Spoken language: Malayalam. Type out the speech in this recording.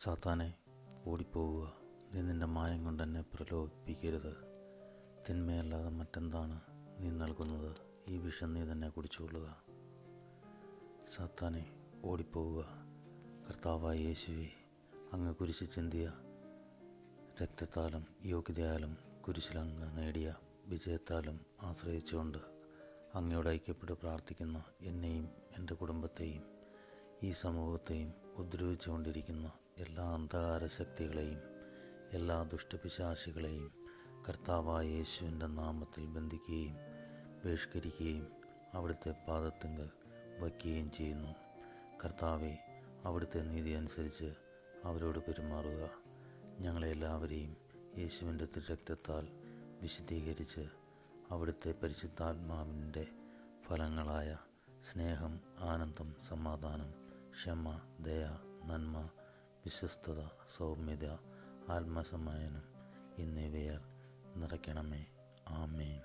സാത്താനെ, ഓടിപ്പോവുക. നീ നിൻ്റെ മായം കൊണ്ട് എന്നെ പ്രലോഭിപ്പിക്കരുത്. തിന്മയല്ലാതെ മറ്റെന്താണ് നീ നൽകുന്നത്? ഈ വിഷം നീ തന്നെ കുടിച്ചുകൊള്ളുക. സാത്താനെ, ഓടിപ്പോവുക. കർത്താവായ യേശുവേ, അങ്ങ് കുരിശിൽ ചിന്തിയ രക്തത്താലും യോഗ്യതയാലും കുരിശിലങ്ങ് നേടിയ വിജയത്താലും ആശ്രയിച്ചുകൊണ്ട് അങ്ങയോട് ഐക്യപ്പെട്ട് പ്രാർത്ഥിക്കുന്ന എന്നെയും എൻ്റെ കുടുംബത്തെയും ഈ സമൂഹത്തെയും ഉപദ്രവിച്ചുകൊണ്ടിരിക്കുന്ന എല്ലാ അന്ധകാര ശക്തികളെയും എല്ലാ ദുഷ്ടപിശാചികളെയും കർത്താവായ യേശുവിൻ്റെ നാമത്തിൽ ബന്ധിക്കുകയും ബഹിഷ്കരിക്കുകയും അവിടുത്തെ പാദത്തിങ്കൽ വയ്ക്കുകയും ചെയ്യുന്നു. കർത്താവെ, അവിടുത്തെ നീതി അനുസരിച്ച് അവരോട് പെരുമാറുക. ഞങ്ങളെല്ലാവരെയും യേശുവിൻ്റെ തിരുരക്തത്താൽ വിശുദ്ധീകരിച്ച് അവിടുത്തെ പരിശുദ്ധാത്മാവിൻ്റെ ഫലങ്ങളായ സ്നേഹം, ആനന്ദം, സമാധാനം, ക്ഷമ, ദയ, നന്മ, വിശ്വസ്തത, സൗമ്യത, ആത്മസമാധാനം എന്നിവയാൽ നിറയ്ക്കണമേ. ആമേൻ.